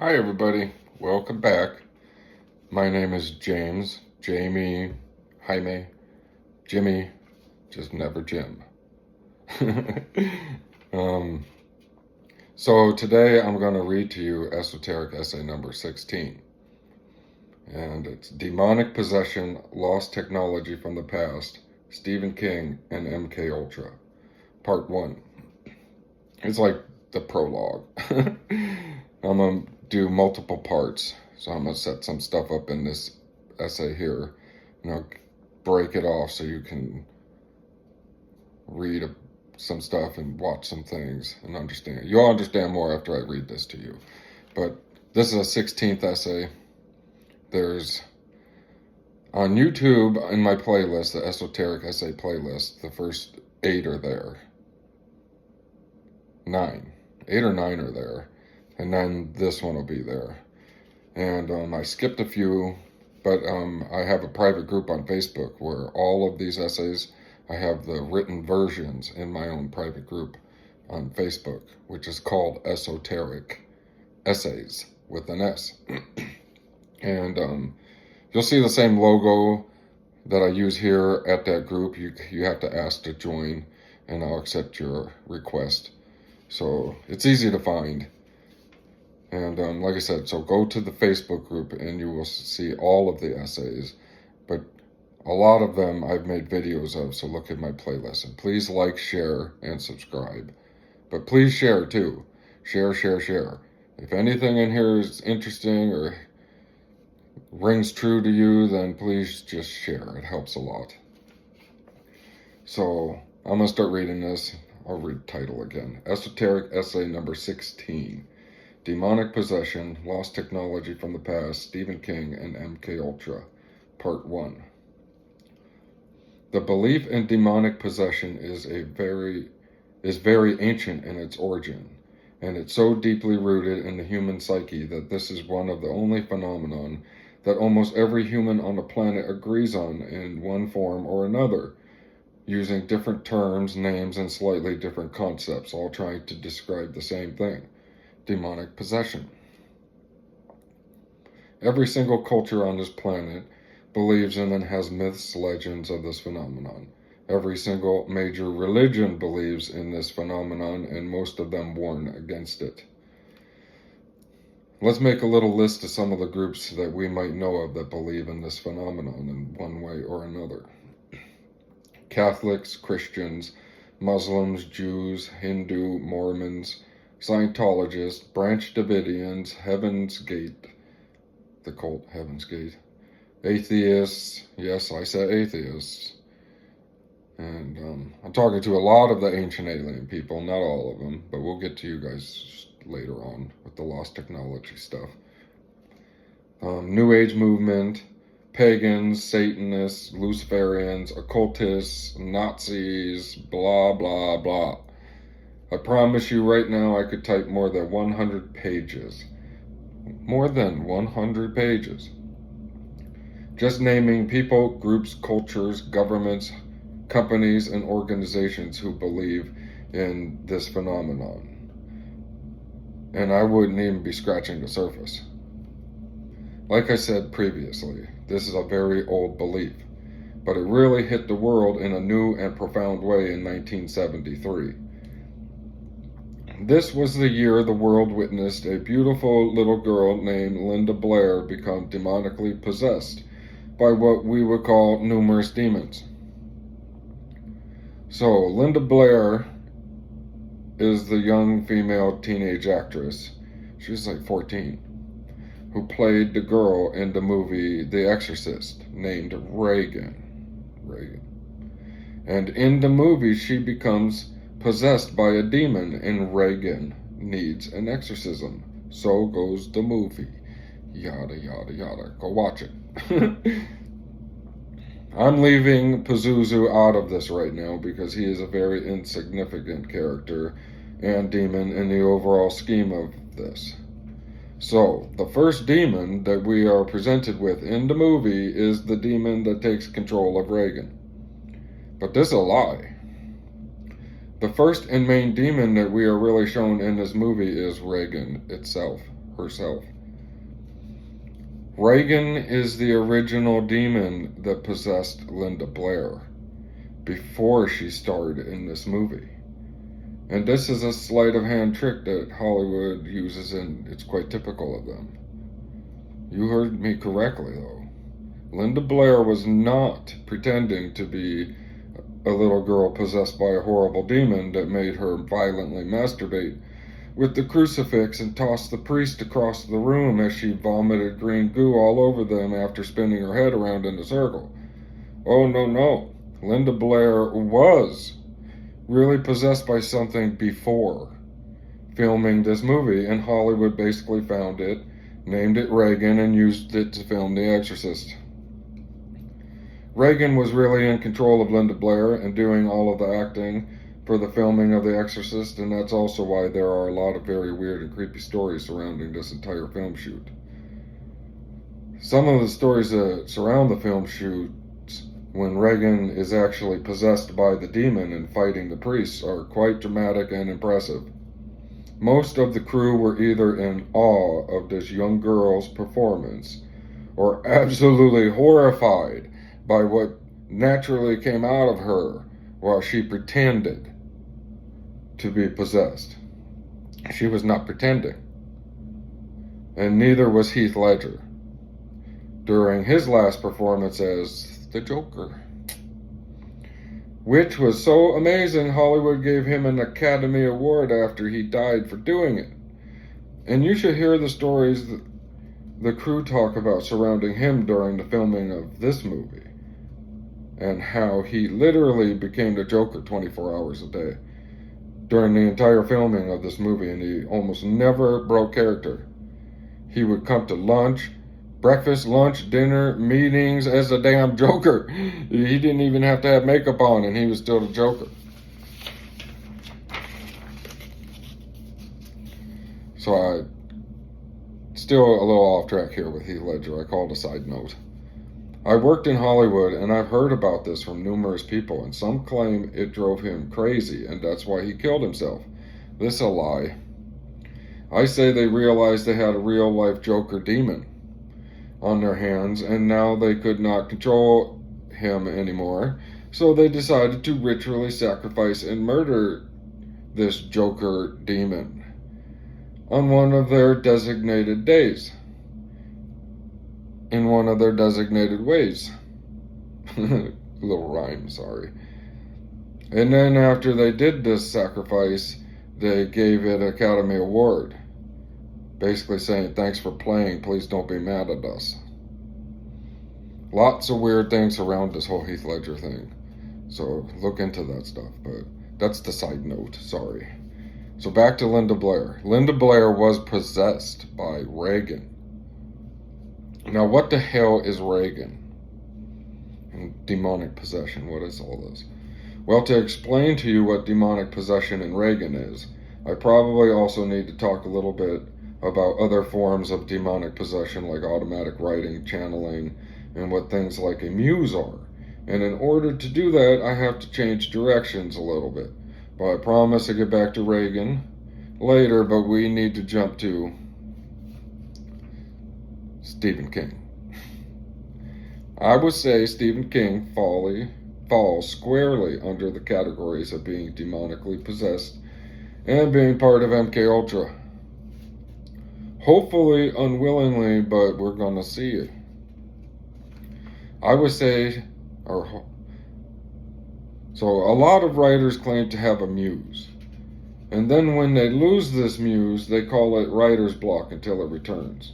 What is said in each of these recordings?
Hi, everybody. Welcome back. My name is James, Jamie, Jaime, Jimmy, just never Jim. um, so today I'm going to read to you esoteric essay number 16. And it's Demonic Possession, Lost Technology from the Past, Stephen King and MKUltra, Part 1. It's like the prologue. I'm going to do multiple parts. So I'm going to set some stuff up in this essay here, and I'll break it off so you can read some stuff and watch some things and understand. You'll understand more after I read this to you. But this is a 16th essay. There's on YouTube in my playlist, the esoteric essay playlist, the first 8 are there. 9. 8 or 9 are there. And then this one will be there. And I skipped a few, but I have a private group on Facebook where all of these essays, I have the written versions in my own private group on Facebook, which is called Esoteric Essays with an S. And you'll see the same logo that I use here at that group. You have to ask to join, and I'll accept your request. So it's easy to find. And like I said, so go to the Facebook group and you will see all of the essays. But a lot of them I've made videos of, so look at my playlist. And please like, share, and subscribe. But please share too. Share, share, share. If anything in here is interesting or rings true to you, then please just share. It helps a lot. So I'm going to start reading this. I'll read the title again. Esoteric Essay number 16. Demonic Possession, Lost Technology from the Past, Stephen King and MKUltra, Part 1. The belief in demonic possession is very ancient in its origin, and it's so deeply rooted in the human psyche that this is one of the only phenomenon that almost every human on the planet agrees on in one form or another, using different terms, names, and slightly different concepts, all trying to describe the same thing. Demonic possession. Every single culture on this planet believes in and has myths, legends of this phenomenon. Every single major religion believes in this phenomenon, and most of them warn against it. Let's make a little list of some of the groups that we might know of that believe in this phenomenon in one way or another. Catholics, Christians, Muslims, Jews, Hindu, Mormons, Scientologists, Branch Davidians, Heaven's Gate, the cult Heaven's Gate, atheists, yes, I said atheists, and I'm talking to a lot of the ancient alien people, not all of them, but we'll get to you guys later on with the lost technology stuff. New Age movement, pagans, Satanists, Luciferians, occultists, Nazis, blah, blah, blah. I promise you right now I could type more than 100 pages. More than 100 pages. Just naming people, groups, cultures, governments, companies, and organizations who believe in this phenomenon. And I wouldn't even be scratching the surface. Like I said previously, this is a very old belief, but it really hit the world in a new and profound way in 1973. This was the year the world witnessed a beautiful little girl named Linda Blair become demonically possessed by what we would call numerous demons. So, Linda Blair is the young female teenage actress, she was like 14, who played the girl in the movie The Exorcist, named Reagan. And in the movie, she becomes possessed by a demon, and Reagan needs an exorcism. So goes the movie. Yada, yada, yada. Go watch it. I'm leaving Pazuzu out of this right now because he is a very insignificant character and demon in the overall scheme of this. So, the first demon that we are presented with in the movie is the demon that takes control of Reagan. But this is a lie. The first and main demon that we are really shown in this movie is Reagan itself, herself. Reagan is the original demon that possessed Linda Blair before she starred in this movie. And this is a sleight of hand trick that Hollywood uses, and it's quite typical of them. You heard me correctly, though. Linda Blair was not pretending to be a little girl possessed by a horrible demon that made her violently masturbate with the crucifix and tossed the priest across the room as she vomited green goo all over them after spinning her head around in a circle. Oh, no. Linda Blair was really possessed by something before filming this movie, and Hollywood basically found it, named it Reagan, and used it to film The Exorcist. Reagan was really in control of Linda Blair and doing all of the acting for the filming of The Exorcist, and that's also why there are a lot of very weird and creepy stories surrounding this entire film shoot. Some of the stories that surround the film shoots when Reagan is actually possessed by the demon and fighting the priests are quite dramatic and impressive. Most of the crew were either in awe of this young girl's performance or absolutely horrified by what naturally came out of her while she pretended to be possessed. She was not pretending. And neither was Heath Ledger during his last performance as the Joker, which was so amazing Hollywood gave him an Academy Award after he died for doing it. And you should hear the stories that the crew talk about surrounding him during the filming of this movie, and how he literally became the Joker 24 hours a day during the entire filming of this movie, and he almost never broke character. He would come to lunch, breakfast, lunch, dinner, meetings as a damn Joker. He didn't even have to have makeup on, and he was still the Joker. So I still a little off track here with Heath Ledger. I call it a side note. I worked in Hollywood, and I've heard about this from numerous people, and some claim it drove him crazy, and that's why he killed himself. This is a lie. I say they realized they had a real-life Joker demon on their hands, and now they could not control him anymore, so they decided to ritually sacrifice and murder this Joker demon on one of their designated days, in one of their designated ways. Little rhyme, sorry. And then after they did this sacrifice, they gave it an Academy Award, basically saying, thanks for playing, please don't be mad at us. Lots of weird things around this whole Heath Ledger thing, so look into that stuff, but that's the side note, sorry. So back to Linda Blair. Linda Blair was possessed by Reagan. Now, what the hell is Reagan? And demonic possession, what is all this? Well, to explain to you what demonic possession in Reagan is, I probably also need to talk a little bit about other forms of demonic possession like automatic writing, channeling, and what things like a muse are. And in order to do that, I have to change directions a little bit. But I promise to get back to Reagan later, but we need to jump to Stephen King. I would say Stephen King falls squarely under the categories of being demonically possessed and being part of MKUltra. Hopefully unwillingly, but we're gonna see it. I would say, so a lot of writers claim to have a muse. And then when they lose this muse, they call it writer's block until it returns.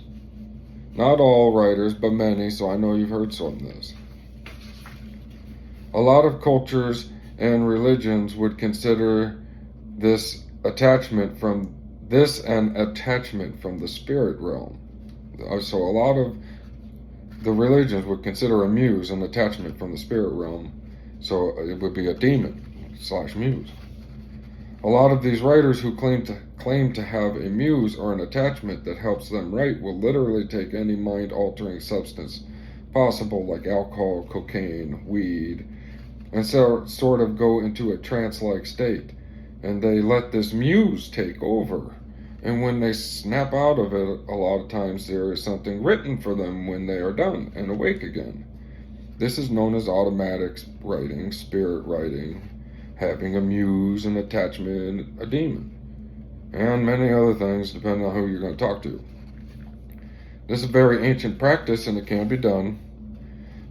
Not all writers, but many, so I know you've heard some of this. A lot of cultures and religions would consider this an attachment from the spirit realm. So a lot of the religions would consider a muse an attachment from the spirit realm. So it would be a demon/muse. A lot of these writers who claim to have a muse or an attachment that helps them write will literally take any mind-altering substance possible, like alcohol, cocaine, weed, and so sort of go into a trance-like state. And they let this muse take over And when they snap out of it, a lot of times there is something written for them when they are done and awake again. This is known as automatic writing, spirit writing, having a muse, an attachment, a demon, and many other things depending on who you're going to talk to. This is a very ancient practice and it can be done,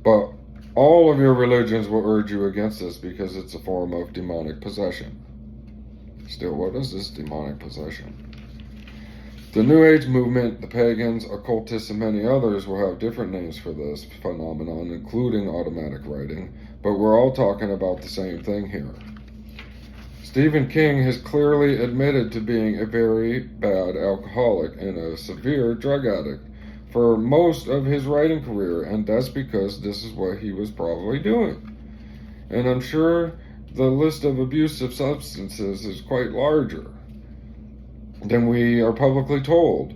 but all of your religions will urge you against this because it's a form of demonic possession. Still, what is this demonic possession? The New Age movement, the pagans, occultists, and many others will have different names for this phenomenon, including automatic writing, but we're all talking about the same thing here. Stephen King has clearly admitted to being a very bad alcoholic and a severe drug addict for most of his writing career, and that's because this is what he was probably doing. And I'm sure the list of abusive substances is quite larger than we are publicly told.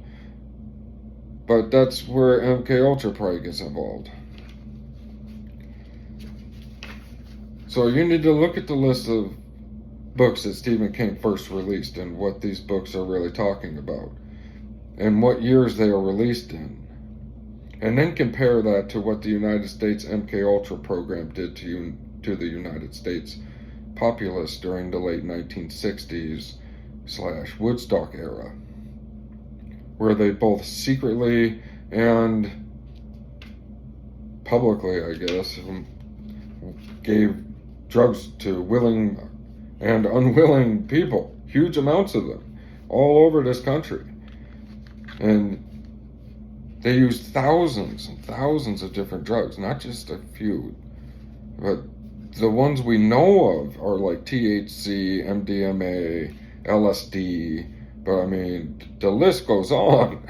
But that's where MKUltra probably gets involved. So you need to look at the list of books that Stephen King first released and what these books are really talking about and what years they are released in. And then compare that to what the United States MKUltra program did to the United States populace during the late 1960s / Woodstock era, where they both secretly and publicly, I guess, gave drugs to willing and unwilling people, huge amounts of them, all over this country. And they used thousands and thousands of different drugs, not just a few, but the ones we know of are like THC, MDMA, LSD, but I mean, the list goes on.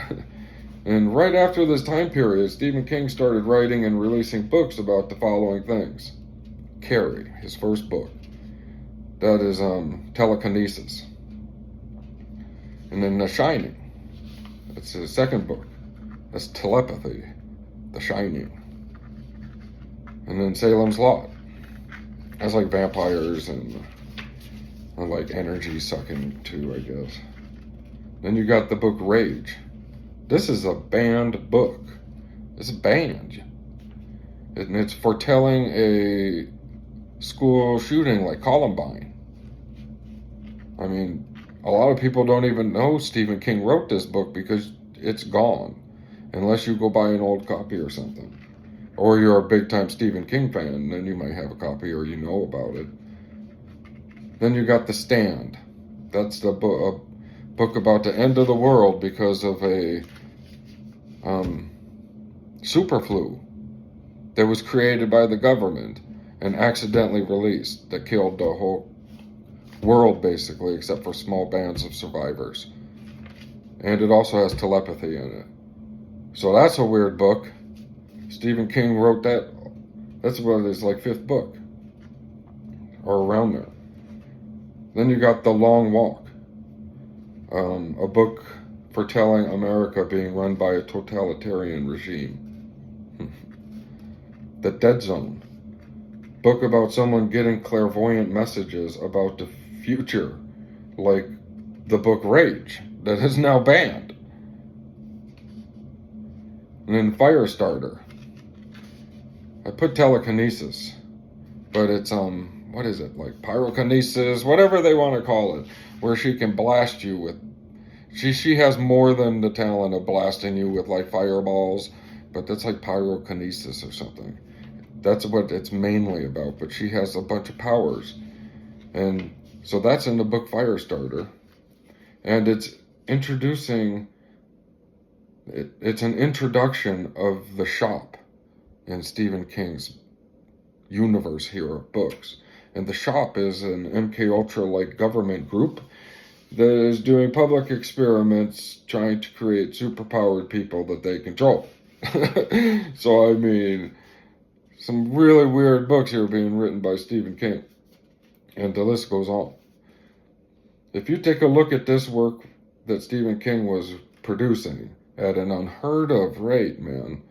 And right after this time period, Stephen King started writing and releasing books about the following things. Carrie, his first book. That is telekinesis. And then The Shining. That's his second book. That's telepathy, The Shining. And then Salem's Lot. That's like vampires and like energy sucking too, I guess. Then you got the book Rage. This is a banned book. It's banned. And it's foretelling a school shooting like Columbine. I mean, a lot of people don't even know Stephen King wrote this book because it's gone. Unless you go buy an old copy or something. Or you're a big time Stephen King fan, then you might have a copy or you know about it. Then you got The Stand. That's the book about the end of the world because of a super flu that was created by the government and accidentally released that killed the whole world basically, except for small bands of survivors. And it also has telepathy in it. So that's a weird book. Stephen King wrote that. That's what his like fifth book, or around there. Then you got The Long Walk, a book foretelling America being run by a totalitarian regime. The Dead Zone, book about someone getting clairvoyant messages about the future, like the book Rage, that is now banned. And then Firestarter. I put telekinesis, but it's what is it, like pyrokinesis, whatever they want to call it, where she can blast you with, she has more than the talent of blasting you with like fireballs, but that's like pyrokinesis or something. That's what it's mainly about, but she has a bunch of powers. And so that's in the book Firestarter. And it's introducing, it's an introduction of the shop in Stephen King's universe here of books. And the shop is an MKUltra like government group that is doing public experiments trying to create superpowered people that they control. So I mean, some really weird books here being written by Stephen King. And the list goes on. If you take a look at this work that Stephen King was producing at an unheard of rate, man,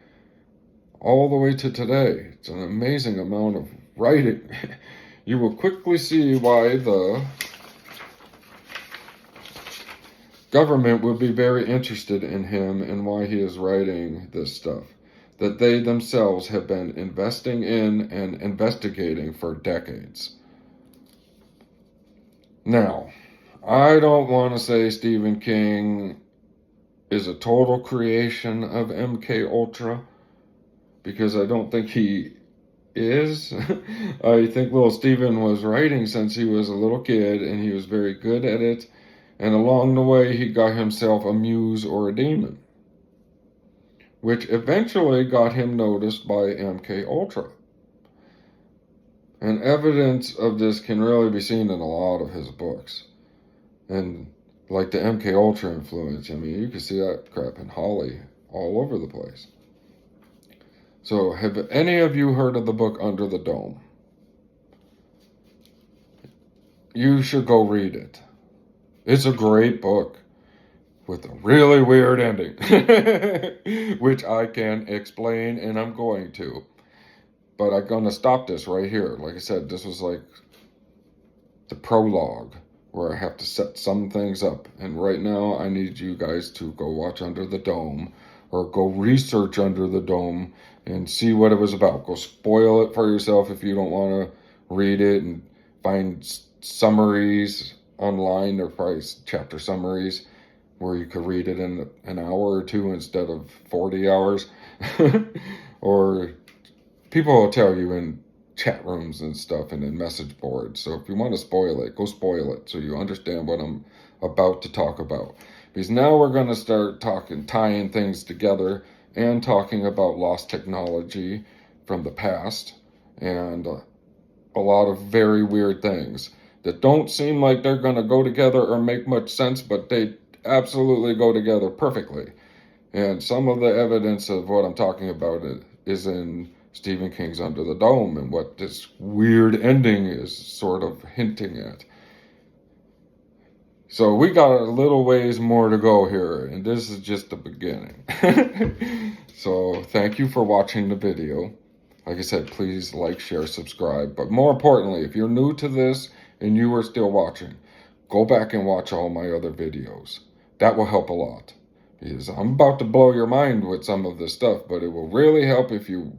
all the way to today, it's an amazing amount of writing. You will quickly see why government would be very interested in him and why he is writing this stuff that they themselves have been investing in and investigating for decades. Now, I don't want to say Stephen King is a total creation of MKUltra, because I don't think he is. I think little Stephen was writing since he was a little kid, and he was very good at it. And along the way, he got himself a muse or a demon, which eventually got him noticed by MKUltra. And evidence of this can really be seen in a lot of his books. And like the MKUltra influence, I mean, you can see that crap in Holly all over the place. So, have any of you heard of the book Under the Dome? You should go read it. It's a great book with a really weird ending, which I can explain, and I'm going to. But I'm going to stop this right here. Like I said, this was like the prologue where I have to set some things up. And right now, I need you guys to go watch Under the Dome, or go research Under the Dome and see what it was about. Go spoil it for yourself if you don't want to read it, and find summaries online. Or probably chapter summaries where you could read it in an hour or two instead of 40 hours. Or people will tell you in chat rooms and stuff and in message boards. So if you want to spoil it, go spoil it so you understand what I'm about to talk about. Because now we're going to start tying things together and talking about lost technology from the past, and a lot of very weird things that don't seem like they're going to go together or make much sense, but they absolutely go together perfectly. And some of the evidence of what I'm talking about is in Stephen King's Under the Dome, and what this weird ending is sort of hinting at. So we got a little ways more to go here, and this is just the beginning. So thank you for watching the video. Like I said, please like, share, subscribe. But more importantly, if you're new to this and you are still watching, go back and watch all my other videos. That will help a lot. Because I'm about to blow your mind with some of this stuff, but it will really help if you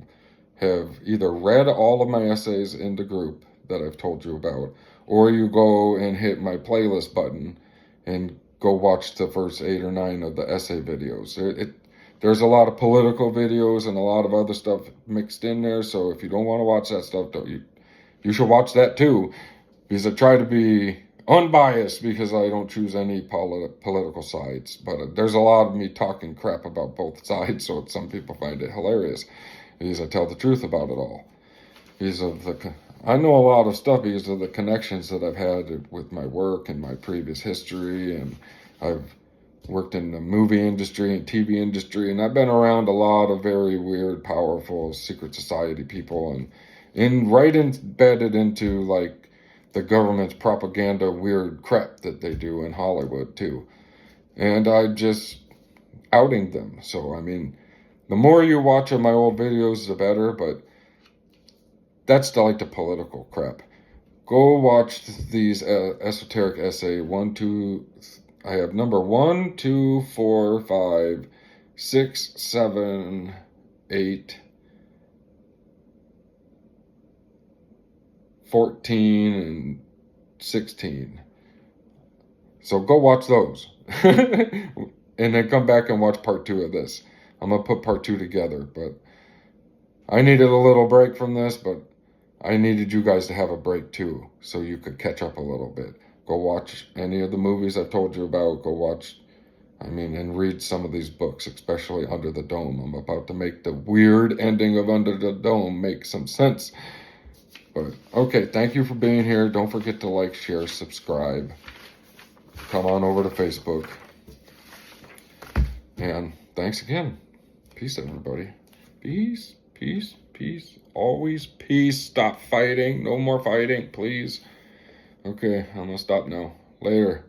have either read all of my essays in the group that I've told you about, or you go and hit my playlist button and go watch the first 8 or 9 of the essay videos. There's a lot of political videos and a lot of other stuff mixed in there, so if you don't want to watch that stuff, you should watch that too, because I try to be unbiased, because I don't choose any political sides. But there's a lot of me talking crap about both sides, so some people find it hilarious, because I tell the truth about it all. I know a lot of stuff because of the connections that I've had with my work and my previous history, and I've worked in the movie industry and TV industry, and I've been around a lot of very weird, powerful secret society people, and right embedded into like the government's propaganda weird crap that they do in Hollywood too. And I just outing them. So I mean, the more you watch of my old videos, the better, but that's like the political crap. Go watch these esoteric essay 1, 2. I have number 1, 2, 4, 5, 6, 7, 8, 14, and 16. So go watch those. And then come back and watch part 2 of this. I'm going to put part 2 together, but I needed a little break from this, but I needed you guys to have a break too, so you could catch up a little bit. Go watch any of the movies I've told you about. Go watch, and read some of these books, especially Under the Dome. I'm about to make the weird ending of Under the Dome make some sense. But, okay, thank you for being here. Don't forget to like, share, subscribe. Come on over to Facebook. And thanks again. Peace, everybody. Peace, peace, peace. Always peace. Stop fighting. No more fighting, please. Okay, I'm gonna stop now. Later.